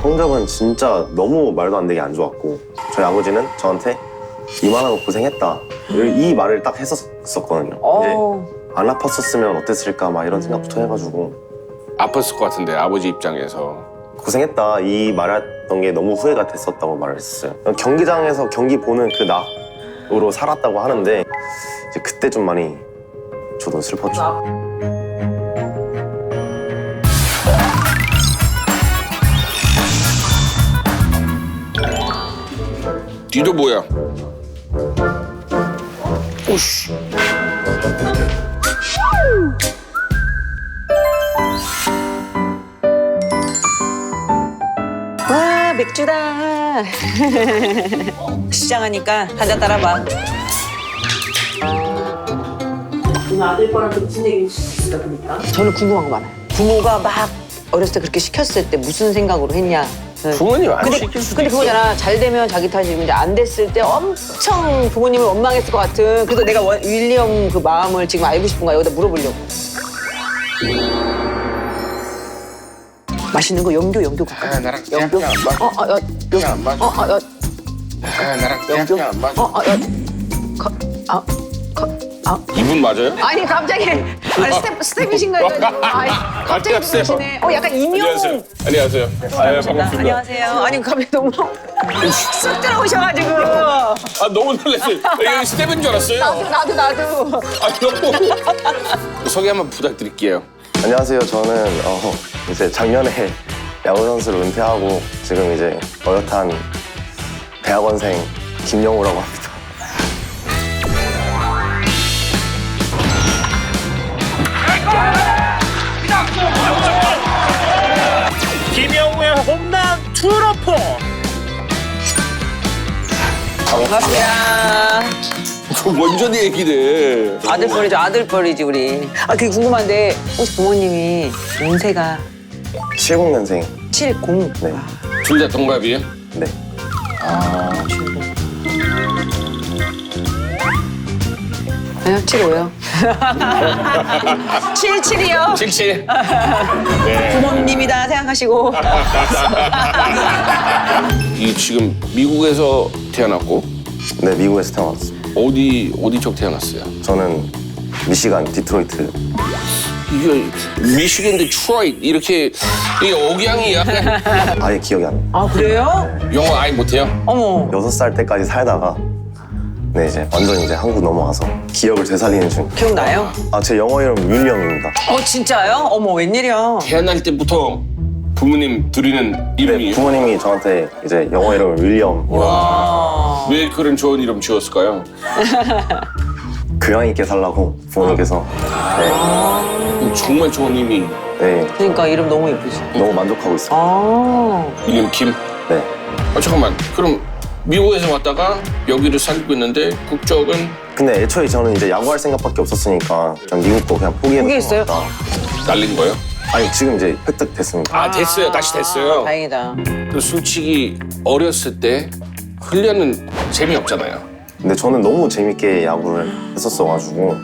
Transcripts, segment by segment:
성적은 진짜 너무 말도 안 되게 안 좋았고 저희 아버지는 저한테 이만하고 고생했다 이 말을 딱 했었거든요. 이제 안 아팠었으면 어땠을까 막 이런 생각부터 해가지고 아팠을 것 같은데 아버지 입장에서. 고생했다 이 말했던 게 너무 후회가 됐었다고 말을 했었어요. 경기장에서 경기 보는 그 낙으로 살았다고 하는데 이제 그때 좀 많이 저도 슬펐죠. 뒤도 뭐야? 오씨. 와, 맥주다. 시장하니까 한 잔 따라봐. 아들뻘한테 무슨 얘기 있을까 보니까. 저는 궁금한 거 많아요. 부모가 막 어렸을 때 그렇게 시켰을 때 무슨 생각으로 했냐. 부모님 안 근데, 시킬 수도 근데 있어. 그거잖아. 잘 되면 자기 탓이고 이제 안 됐을 때 엄청 부모님을 원망했을 것 같은. 그래서 내가 윌리엄 그 마음을 지금 알고 싶은 거야. 여기다 물어보려고. 맛있는 거 연교 갈까? 아, 나랑 연교? 그냥 안 맞아. 그냥 안 맞아. 아, 나랑 그냥 안 맞아. 이분 맞아요? 아니 갑자기 아니, 스텝이신가요? 아니 갑자기 스텝. 들어오시네. 약간 임용. 안녕하세요. 안녕하세요. 아유, 반갑습니다. 안녕하세요. 아니 갑자기 너무 쑥 들어오셔가지고. 아, 너무 놀랐어요. 여기 스텝인 줄 알았어요. 나도. 아, 너무. 소개 한번 부탁드릴게요. 안녕하세요. 저는 이제 작년에 야구 선수를 은퇴하고 지금 이제 어엿한 대학원생 김영우라고 합니다. 김영우의 홈런 투러포. 반갑습니다. 완전 얘기네. 아들뻘이지 우리. 아 그게 궁금한데 혹시 부모님이 연세가 70년생. 70? 네. 둘 다 동갑이에요? 네. 아니요 75요. 77이요. 77. 부모님이다 생각하시고. 이 지금 미국에서 태어났고 네, 미국에서 태어났어요. 어디 쪽 태어났어요? 저는 미시간 디트로이트. 이게 미시간 데트로이트 이렇게 이게 억양이 약간 아예 기억이 안 나요. 아 그래요? 영어 아예 못해요? 어머. 6살 때까지 살다가 네, 이제 완전 이제 한국 넘어와서 기억을 되살리는 중. 기억나요? 제 영어 이름 윌리엄입니다. 진짜요? 어머 웬일이야. 태어날 때부터 부모님 드리는 네, 이름이에요? 부모님이 저한테 이제 영어 이름을 윌리엄. 왜 그런 좋은 이름 지었을까요? 교양 있게 살라고 부모님께서. 정말 좋은 이름이 네, 그러니까 이름 너무 예쁘지. 너무 만족하고 있어요. 이름 김? 네. 잠깐만 그럼 미국에서 왔다가 여기를 살고 있는데 국적은 근데 애초에 저는 이제 야구할 생각밖에 없었으니까 전 미국 거 그냥 포기했어요? 날린 거예요? 아니 지금 이제 획득됐습니다. 아 됐어요 다시 됐어요. 다행이다. 그 솔직히 어렸을 때 훈련은 재미없잖아요. 근데 저는 너무 재밌게 야구를 했었어가지고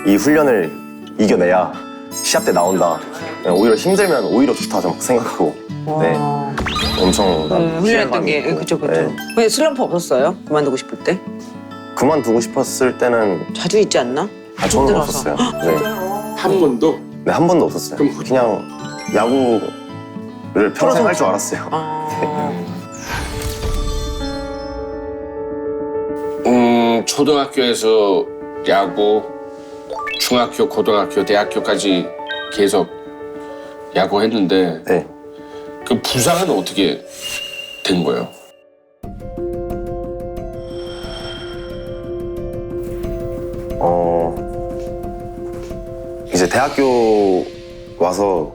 이 훈련을 이겨내야 시합 때 나온다. 오히려 힘들면 오히려 좋다 좀 생각하고. 네, 엄청 훈련했던 게 그쵸. 네. 왜 슬럼프 없었어요? 그만두고 싶을 때? 그만두고 싶었을 때는 자주 있지 않나? 저는 힘들어서. 없었어요. 네. 한 번도? 네, 한 번도 없었어요. 그럼 그냥 야구를 평생 할 줄 알았어요. 초등학교에서 야구, 중학교, 고등학교, 대학교까지 계속 야구했는데 네. 그 부상은 어떻게 된 거예요? 이제 대학교 와서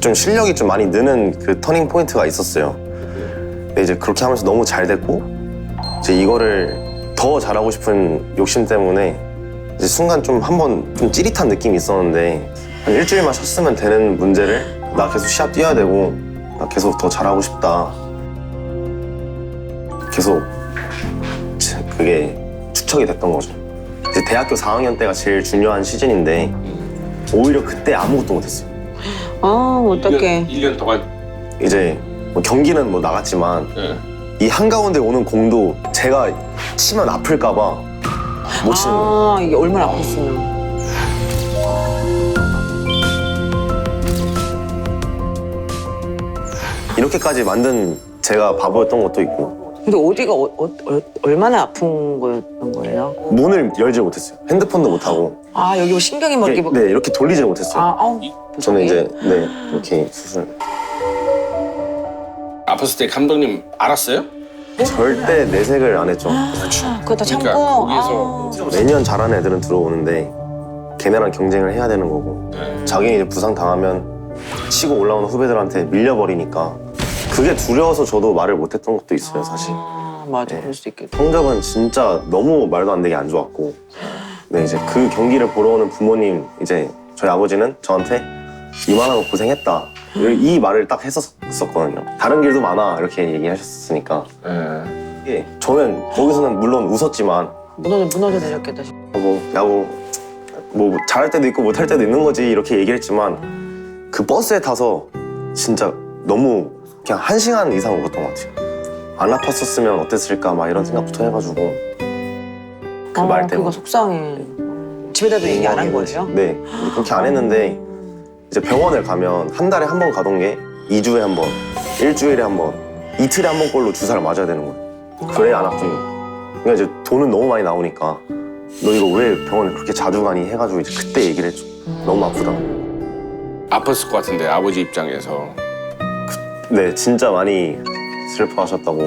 좀 실력이 좀 많이 느는 그 터닝 포인트가 있었어요. 근데 이제 그렇게 하면서 너무 잘 됐고 이제 이거를 더 잘하고 싶은 욕심 때문에 이제 순간 좀 한번 좀 찌릿한 느낌이 있었는데 한 일주일만 쉬었으면 되는 문제를 나 계속 시합 뛰어야 되고 나 계속 더 잘하고 싶다. 계속 그게 축적이 됐던 거죠. 이제 대학교 4학년 때가 제일 중요한 시즌인데 오히려 그때 아무것도 못했어요. 어떡해. 1년 동안 이제 뭐 경기는 뭐 나갔지만 이 한가운데 오는 공도 제가 치면 아플까봐 못 치는 거예요. 아, 이게 얼마나 아팠으면. 이렇게까지 만든 제가 바보였던 것도 있고 근데 어디가 얼마나 아픈 거였던 거예요? 문을 열지 못했어요. 핸드폰도 못하고 아, 여기 뭐 신경이 뭐 이렇게 뭐. 네, 이렇게 돌리지 못했어요. 아, 아우. 저는 이제 네 이렇게 수술 아팠을 때 감독님 알았어요? 절대 내색을 안 했죠. 그거 다 참고. 그러니까 거기에서 매년 잘하는 애들은 들어오는데 걔네랑 경쟁을 해야 되는 거고 자기 이제 부상 당하면 치고 올라오는 후배들한테 밀려버리니까 그게 두려워서 저도 말을 못했던 것도 있어요 사실. 아, 맞아. 네. 그럴 수 있겠다. 성적은 진짜 너무 말도 안 되게 안 좋았고 네 이제 그 경기를 보러 오는 부모님 이제 저희 아버지는 저한테 이만한 거 고생했다 이 말을 딱 했었거든요. 다른 길도 많아 이렇게 얘기하셨으니까 예, 저는 거기서는 물론 웃었지만 무너져 내렸겠다. 뭐 야구 뭐 잘할 때도 있고 못할 때도 있는 거지 이렇게 얘기를 했지만 그 버스에 타서 진짜 너무 그냥 1시간 이상 울었던 것 같아요. 안 아팠었으면 어땠을까 막 이런 생각부터 해가지고 그 말 때문에 그거 속상해. 집에다도 얘기 안 한 거예요? 네 그렇게 안 했는데 이제 병원을 가면 한 달에 한 번 가던 게 2주에 한 번, 일주일에 한 번, 이틀에 한 번꼴로 주사를 맞아야 되는 거예요. 그래야 안 아픈 거. 그러니까 이제 돈은 너무 많이 나오니까 너 이거 왜 병원에 그렇게 자주 가니 해가지고 이제 그때 얘기를 했죠. 너무 아프다. 아팠을 것 같은데 아버지 입장에서. 네 진짜 많이 슬퍼하셨다고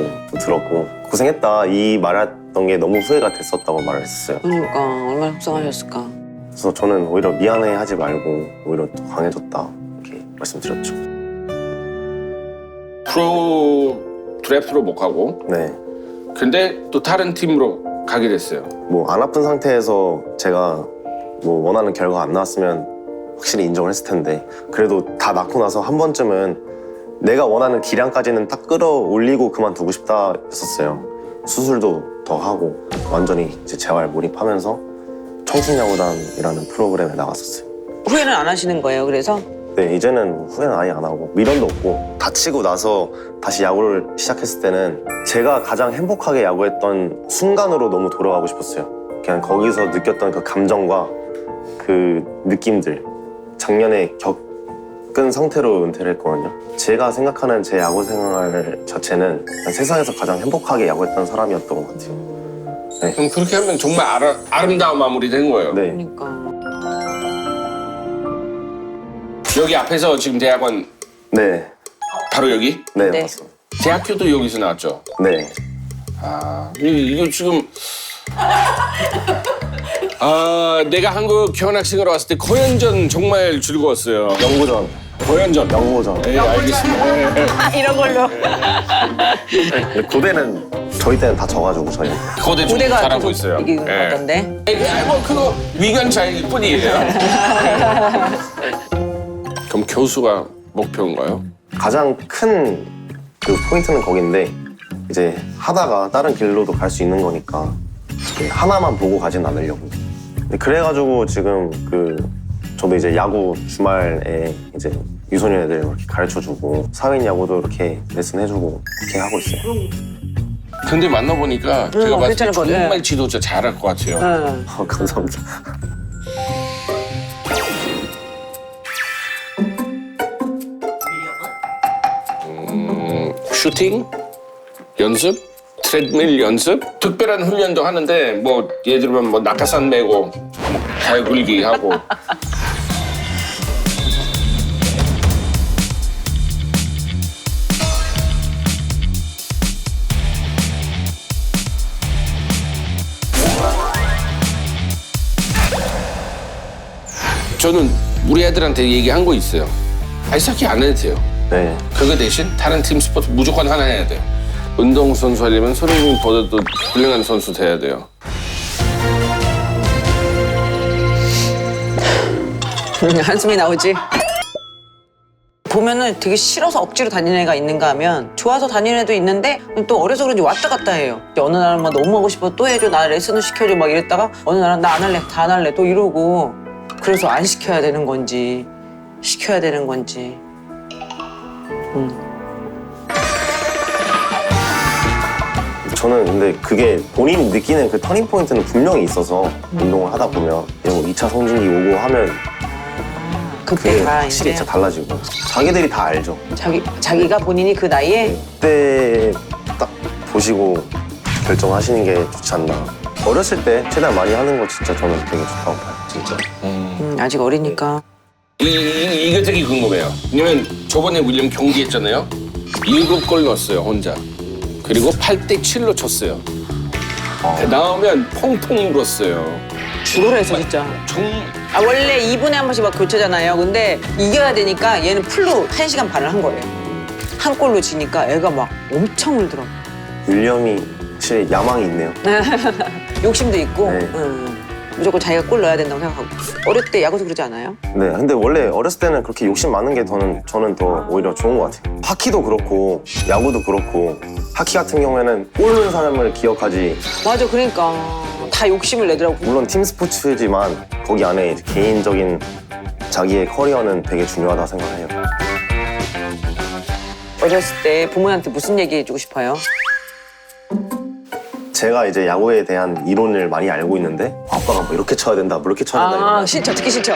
들었고 고생했다 이 말했던 게 너무 후회가 됐었다고 말을 했어요. 그러니까 얼마나 속상하셨을까. 그래서 저는 오히려 미안해하지 말고 오히려 더 강해졌다 이렇게 말씀드렸죠. 프로 드래프트로 못 가고 네. 근데 또 다른 팀으로 가게 됐어요. 뭐 안 아픈 상태에서 제가 뭐 원하는 결과가 안 나왔으면 확실히 인정을 했을 텐데 그래도 다 낳고 나서 한 번쯤은 내가 원하는 기량까지는 딱 끌어올리고 그만두고 싶다 했었어요. 수술도 더 하고 완전히 이제 재활 몰입하면서 청춘야구단이라는 프로그램에 나갔었어요. 후회는 안 하시는 거예요, 그래서? 네, 이제는 후회는 아예 안 하고 미련도 없고 다치고 나서 다시 야구를 시작했을 때는 제가 가장 행복하게 야구했던 순간으로 너무 돌아가고 싶었어요. 그냥 거기서 느꼈던 그 감정과 그 느낌들 작년에 겪은 상태로 은퇴를 했거든요. 제가 생각하는 제 야구 생활 자체는 그냥 세상에서 가장 행복하게 야구했던 사람이었던 것 같아요. 그럼 그렇게 하면 정말 아름다운 마무리 된 거예요. 네, 그러니까. 여기 앞에서 지금 대학원 네, 바로 여기? 네, 네. 맞습니다. 대학교도 여기서 나왔죠? 네. 이거 지금 내가 한국 교환학생으로 왔을 때 고연전 정말 즐거웠어요. 영구전, 고연전. 영구전. 네, 알겠습니다. 네. 이런 걸로. 근데 고대는 저희 때는 다 져가지고 저희. 고대 좀 고대가 잘하고 좀 있어요. 이기는 것 네. 같던데. 뭐 그거 위견 차이일 뿐이에요. 그럼 교수가 목표인가요? 가장 큰 그 포인트는 거긴데 이제 하다가 다른 길로도 갈 수 있는 거니까 하나만 보고 가진 않으려고. 근데 그래가지고 지금 저도 이제 야구 주말에 이제 유소년 애들 이렇게 가르쳐주고 사회인 야구도 이렇게 레슨 해주고 그렇게 하고 있어요. 근데 만나보니까 제가 봤을 때 괜찮을 것 같아요. 정말 지도자 잘할 것 같아요. 응. 감사합니다. 슈팅 연습, 트레드밀 연습, 특별한 훈련도 하는데 뭐 예를 들면 뭐 낙하산 메고 뭐 달 굴기 하고. 저는 우리 애들한테 얘기한 거 있어요. 아이스하키 안 해도 돼요. 네. 그거 대신 다른 팀 스포츠 무조건 하나 해야 돼요. 운동선수 하려면 손흥민보다도 훌륭한 선수 돼야 돼요. 한숨이 나오지. 보면은 되게 싫어서 억지로 다니는 애가 있는가 하면 좋아서 다니는 애도 있는데 또 어려서 그런지 왔다 갔다 해요. 어느 날은 막 너무 하고 싶어 또 해줘 나 레슨을 시켜줘 막 이랬다가 어느 날은 나 안 할래 다 안 할래 또 이러고 그래서 안 시켜야 되는 건지 시켜야 되는 건지 저는 근데 그게 본인이 느끼는 그 터닝 포인트는 분명히 있어서 운동을 하다 보면 뭐 2차 성징기 오고 하면 그게 그때가 확실히 이제 진짜 달라지고 자기들이 다 알죠. 자기가 본인이 그 나이에 그때 딱 보시고 결정하시는 게 좋지 않나. 어렸을 때 최대한 많이 하는 거 진짜 저는 되게 좋다고 봐요. 진짜. 아직 어리니까. 이거 되게 궁금해요. 왜냐면 저번에 윌리엄 경기했잖아요. 7골 넣었어요 혼자. 그리고 8대 7로 쳤어요. 나오면 펑펑 울었어요. 죽으라 했어 진짜. 원래 2분에 한 번씩 막 교체잖아요. 근데 이겨야 되니까 얘는 풀로 1시간 반을 한 거예요. 한 골로 지니까 애가 막 엄청 울더라고. 윌리엄이 확실히 야망이 있네요. 욕심도 있고 네. 무조건 자기가 골 넣어야 된다고 생각하고. 어릴 때 야구도 그러지 않아요? 네, 근데 원래 어렸을 때는 그렇게 욕심 많은 게 저는 더 오히려 좋은 것 같아요. 하키도 그렇고 야구도 그렇고 하키 같은 경우에는 골 넣은 사람을 기억하지. 맞아, 그러니까 다 욕심을 내더라고. 물론 팀 스포츠지만 거기 안에 이제 개인적인 자기의 커리어는 되게 중요하다 생각해요. 어렸을 때 부모님한테 무슨 얘기 해주고 싶어요? 제가 이제 야구에 대한 이론을 많이 알고 있는데 아빠가 뭐 이렇게 쳐야 된다, 뭐 이렇게 쳐야 된다. 싫죠, 듣기 싫죠.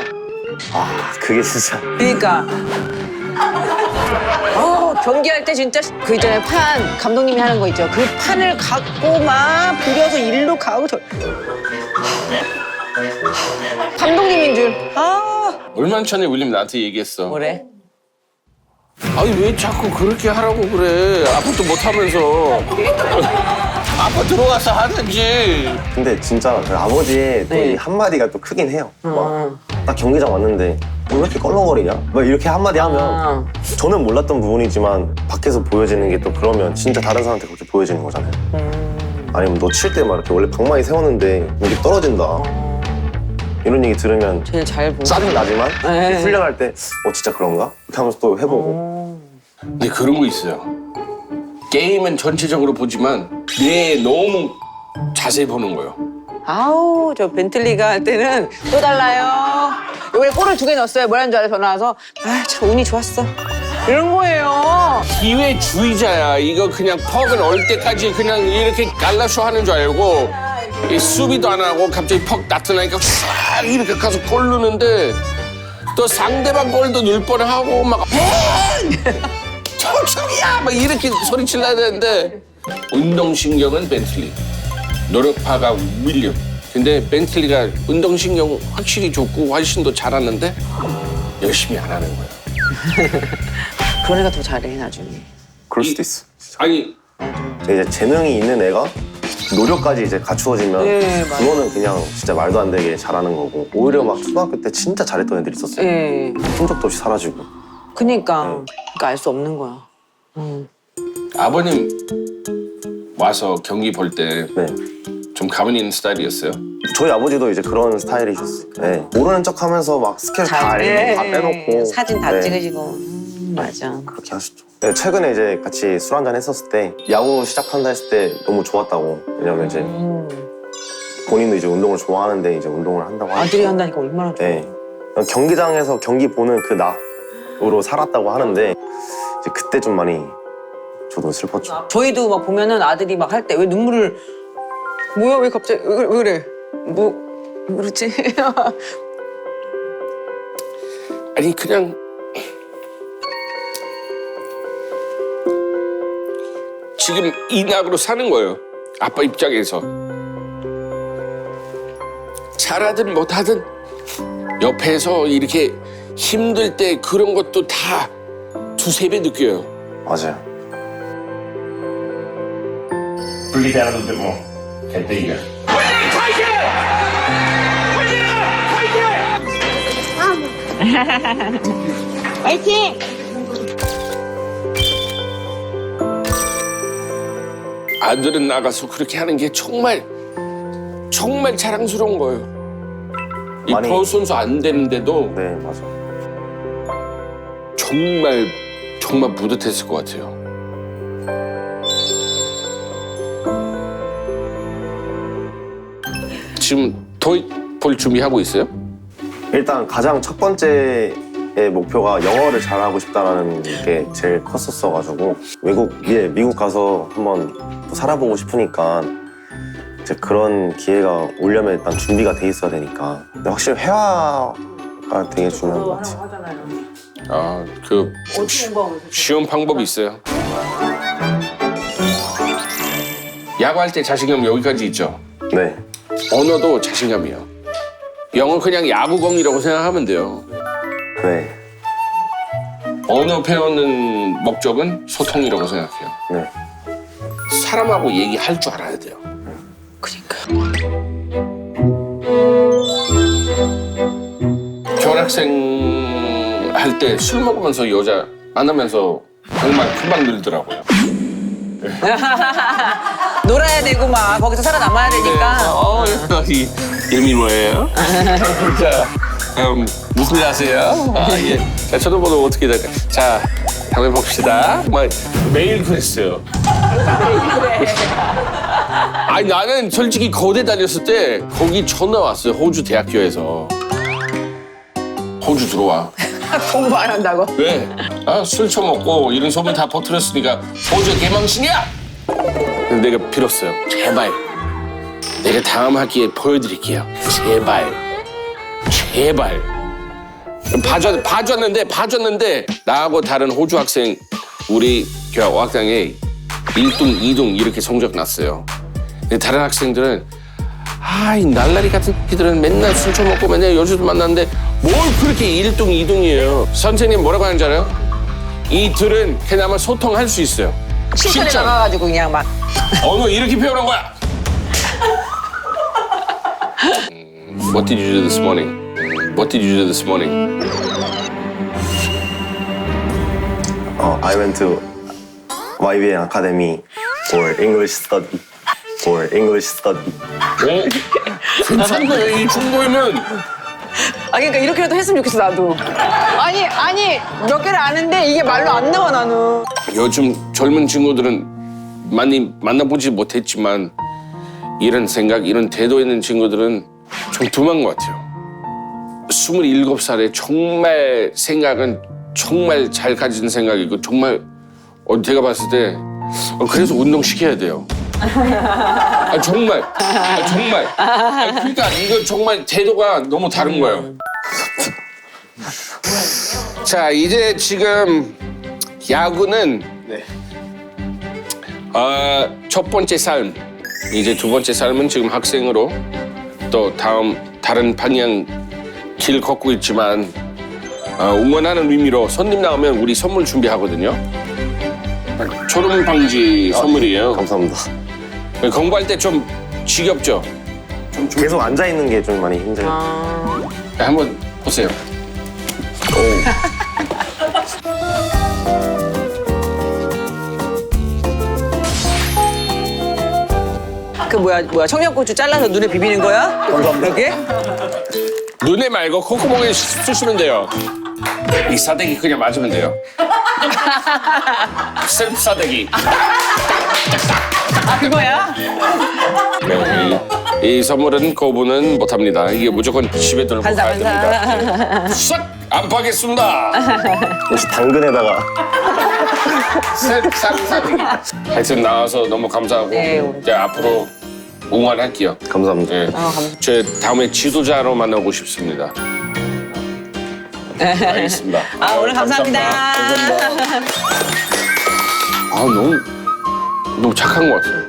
그게 진짜. 그러니까 경기할 때 진짜 그 있잖아요, 판 감독님이 하는 거 있죠. 그 판을 갖고 막 부려서 일로 가고 감독님인 줄. 얼마 전에 윌리엄 나한테 얘기했어. 뭐래? 아니 왜 자꾸 그렇게 하라고 그래. 아무것도 못하면서. 아빠 들어가서 하든지. 근데 진짜 그 아버지의 또 네. 이 한마디가 또 크긴 해요. 막 딱 경기장 왔는데 왜 이렇게 껄렁거리냐? 막 이렇게 한마디 하면 저는 몰랐던 부분이지만 밖에서 보여지는 게 또 그러면 진짜 다른 사람한테 그렇게 보여지는 거잖아요. 아니면 너 칠 때 막 이렇게 원래 방망이 세웠는데 이게 떨어진다. 이런 얘기 들으면 제일 잘 보고. 짜증 나지만 네. 훈련할 때 진짜 그런가? 이렇게 하면서 또 해보고. 근데 그런 거 있어요. 게임은 전체적으로 보지만 뇌에 너무 자세히 보는 거예요. 아우, 저 벤틀리가 할 때는 또 달라요. 이번에 골을 2개 넣었어요. 뭐라는 줄 알아? 전화 와서 참 운이 좋았어. 이런 거예요. 기회주의자야. 이거 그냥 퍽을 얼 때까지 그냥 이렇게 갈라쇼 하는 줄 알고 이 수비도 안 하고 갑자기 퍽 나타나니까 싹 이렇게 가서 골 넣는데 또 상대방 골도 넣을 뻔하고 막 청청이야 막 이렇게 소리 질러야 되는데 운동신경은 벤틀리, 노력파가 윌리엄. 근데 벤틀리가 운동신경 확실히 좋고 훨씬 더 잘하는데 열심히 안 하는 거야. 그런 애가 더 잘해, 나중에. 그럴 수도 있어. 아니 이제 재능이 있는 애가 노력까지 이제 갖추어지면 네, 맞아요. 그거는 그냥 진짜 말도 안 되게 잘하는 거고 오히려 막 초등학교 때 진짜 잘했던 애들이 있었어요. 예. 흔적도 없이 사라지고. 그러니까 알 수 없는 거야. 아버님 와서 경기 볼 때 좀 네. 가만히 있는 스타일이었어요? 저희 아버지도 이제 그런 스타일이셨어요. 네. 모르는 척 하면서 막 스케줄 다 알고 다 빼놓고 사진 다 네. 찍으시고. 맞아. 그렇게 하셨죠. 네, 최근에 이제 같이 술 한잔 했었을 때 야구 시작한다 했을 때 너무 좋았다고. 왜냐면 이제 본인도 이제 운동을 좋아하는데 이제 운동을 한다고 아들이 한다니까 얼마나 좋아. 네. 경기장에서 경기 보는 그 낙으로 살았다고 하는데 이제 그때 좀 많이 저도 슬펐죠. 저희도 막 보면은 아들이 막 할 때 왜 눈물을 뭐야 왜 갑자기 왜 그래 뭐 그렇지. 아니 그냥 지금 이 낙으로 사는 거예요. 아빠 입장에서. 잘하든 못하든 옆에서 이렇게 힘들 때 그런 것도 다 2~3배 느껴요. 맞아요. 분리대 하나 들고 개떼기가 화이팅! 아들은 나가서 그렇게 하는 게 정말 정말 자랑스러운 거예요. 이 많이- 프로 선수 안 되는데도 네, 맞아요. 정말 정말 뿌듯했을 것 같아요. 지금 토익 볼 준비하고 있어요? 일단 가장 첫 번째 당시의 목표가 영어를 잘하고 싶다라는 게 제일 컸었어가지고 미국 가서 한번 또 살아보고 싶으니까 이제 그런 기회가 오려면 일단 준비가 돼 있어야 되니까. 근데 확실히 회화가 되게 중요한 것 같아요. 아, 그 쉬운 방법이 있어요. 야구할 때 자신감 여기까지 있죠. 네. 언어도 자신감이에요. 영어 그냥 야구공이라고 생각하면 돼요. 네. 언어 배우는 목적은 소통이라고 생각해요. 네. 사람하고 얘기할 줄 알아야 돼요. 그러니까. 교환학생 할 때 술 먹으면서 여자 만나면서 정말 금방 늘더라고요. 놀아야 되고 막 거기서 살아남아야 되니까. 이 이름이 뭐예요? 자, 무슨 일 하세요? 아, 예. 자, 쳐다보도 어떻게 될까? 자, 다음에 봅시다. 막 매일 그랬어요. 아니 나는 솔직히 거대 다녔을 때 거기 전화 왔어요. 호주 대학교에서. 호주 들어와. 공부 안 한다고. 왜? 아, 술 처먹고 이런 소문 다 퍼뜨렸으니까 호주 개망신이야! 근데 내가 빌었어요. 제발. 내가 다음 학기에 보여드릴게요. 제발. 제발. 봐줬는데 나하고 다른 호주 학생 우리 교학당에 1등, 2등 이렇게 성적 났어요. 근데 다른 학생들은 이 날라리 같은 새끼들은 맨날 술 처먹고 맨날 여자도 만났는데 뭘 그렇게 1등, 2등이에요. 선생님 뭐라고 하는지 알아요? 이들은 그나마 소통할 수 있어요. 실전에 진짜. 나가가지고 그냥 막. 너 이렇게 표현한 거야. What did you do this morning? What did you do this morning? I went to YBN Academy for English study. For English study. 괜찮은 거예요. 이 정도면. 그러니까 이렇게라도 했으면 좋겠어 나도. 아니 몇 개를 아는데 이게 말로 안 나와 나는. 요즘 젊은 친구들은 많이 만나보지 못했지만 이런 생각, 이런 태도 있는 친구들은 좀 둔한 것 같아요. 27살에 정말 생각은 정말 잘 가진 생각이고 정말 제가 봤을 때 그래서 운동시켜야 돼요. 정말. 그러니까 이거 정말 태도가 너무 다른 거예요. 자, 이제 지금 야구는 첫 번째 삶, 이제 두 번째 삶은 지금 학생으로 또 다른 방향 길 걷고 있지만 응원하는 의미로 손님 나오면 우리 선물 준비하거든요. 졸음 방지 선물이에요. 감사합니다. 공부할 때 좀 지겹죠? 계속 앉아 있는 게 좀 많이 힘들어요. 한번 보세요. 그 뭐야 청양고추 잘라서 눈에 비비는 거야? 그렇게? 눈에 말고 콧구멍에 쑤시면 돼요. 이 싸대기 그냥 맞으면 돼요. 셀프 싸대기. 그거야? 네, 이 선물은 거부는 못합니다. 이게 무조건 집에 들고 가야 됩니다. 싹 안파겠습니다. 혹시 당근에다가 셀프 싸대기. 하여튼 나와서 너무 감사하고 네. 이제 앞으로 응원할게요. 감사합니다. 네. 제 다음에 지도자로 만나고 싶습니다. 알겠습니다. 오늘 감사합니다. 감사합니다. 너무 착한 것 같아요.